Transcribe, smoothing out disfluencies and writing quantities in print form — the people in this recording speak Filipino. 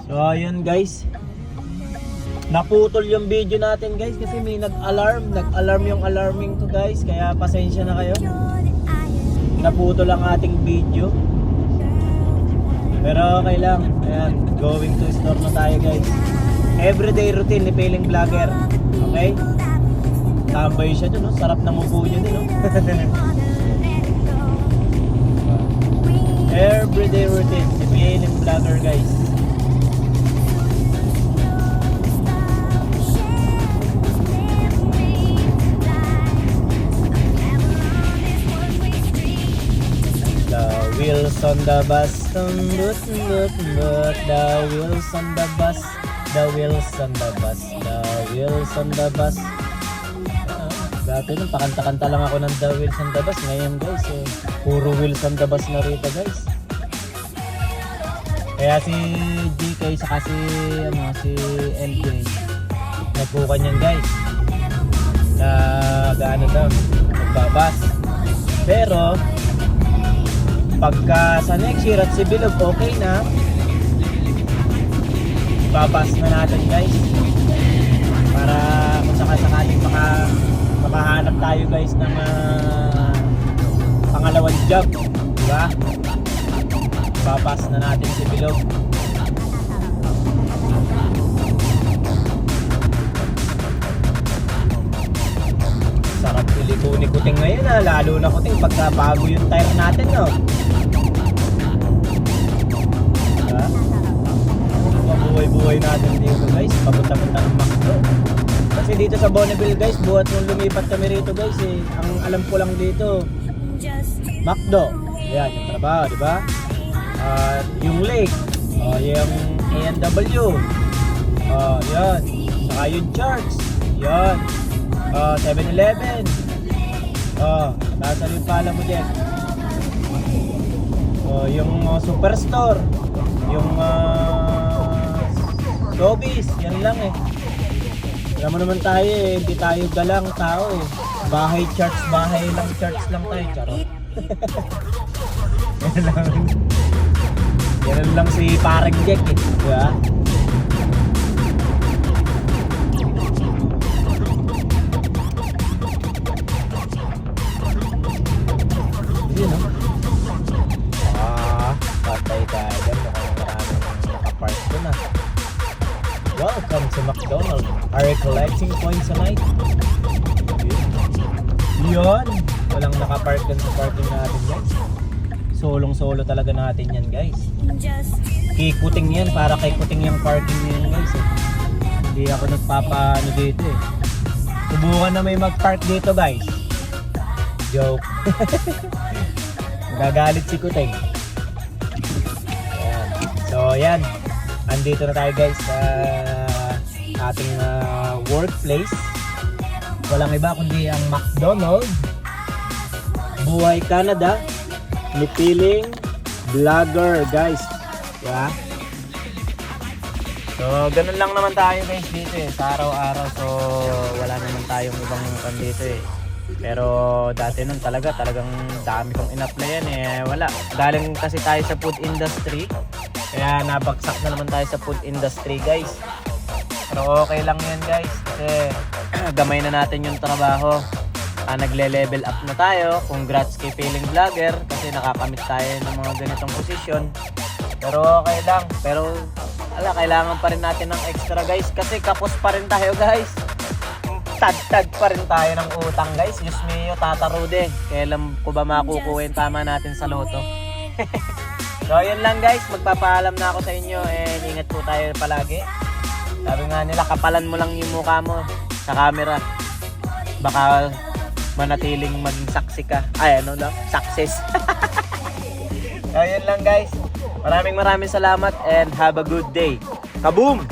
So ayun guys, naputol yung video natin guys kasi may nag-alarm yung alarming ko guys, kaya pasensya na kayo. Naputol ang ating video. Pero okay lang. Ayan, going to store na tayo guys. Everyday routine ni Piling Vlogger. Okay? Tambay siya dun, no? Sarap na mupo niya din, no? Everyday routine ni Piling Vlogger guys. Wheels on the bus, but the wheels on the bus, the wheels on the bus, the wheels on the bus. Dati nung pakanta-kanta lang ako ng the wheels on the bus. Ngayon guys, puro wheels on the bus na rito guys. Kaya si GK saka si LJ nagbukan yan guys. Gaano daw, magbabas. Pero pagka sa next year at si Bilog okay na, babas na natin guys, para kung sakasakaling makahanap tayo guys ng pangalawang job, diba? Babas na natin si Bilog. Sarap piliko ni Kuting ngayon lalo na Kuting pagka bago yung tire natin, no? Buhay-buhay natin dito guys, papunta-punta ng McDo. Kasi dito sa Bonneville guys, buhat nung lumipat kami rito guys ang alam ko lang dito McDo. Yan, yung trabaho, di ba? Yung Lake, yung A&W, yan, saka yung Church, yan, 7-Eleven, nasa yung pala mo dyan, yung Superstore, yung Showbiz, yan lang Alam mo naman tayo hindi tayo galang tao Bahay church lang tayo, charot. Yan lang si parang Jack diba? Yun patay tayo dyan, mukhang maraming nakapark doon Welcome to McDonald's. Are you collecting points tonight? Yun. Walang nakapark dun sa parking natin guys. Solong-solo talaga natin yan guys. Kay Kuting yan. Para kay Kuting yung parking yan guys Hindi ako nagpapaano dito Subukan na may mag-park dito guys. Joke. Gagalit si Kuting. Ayan. So yan. Andito na tayo guys sa ating workplace. Walang iba kundi ang McDonald's Buhay Canada ni Piling Vlogger guys. Yeah. So ganun lang naman tayo guys dito sa araw-araw. So wala naman tayong ibang dito Pero dati nun talagang dami kong in-applyan wala. Galing kasi tayo sa food industry. Kaya nabagsak na naman tayo sa food industry guys. Pero okay lang yan guys. Kasi gamay na natin yung trabaho. Nagle-level up na tayo. Congrats kay Piling Vlogger. Kasi nakakamit tayo ng mga ganitong posisyon. Pero okay lang. Pero kailangan pa rin natin ng extra guys. Kasi kapos pa rin tayo guys. Tad-tad pa rin tayo ng utang guys. Diyos mio, Tata Rude. Kailan ko ba makukuha yung tama natin sa loto? So yun lang guys, magpapaalam na ako sa inyo and ingat po tayo palagi. Sabi nga nila, kapalan mo lang yung mukha mo sa camera. Baka manatiling maging saksi ka. Success. So yun lang guys. Maraming salamat and have a good day. Kaboom!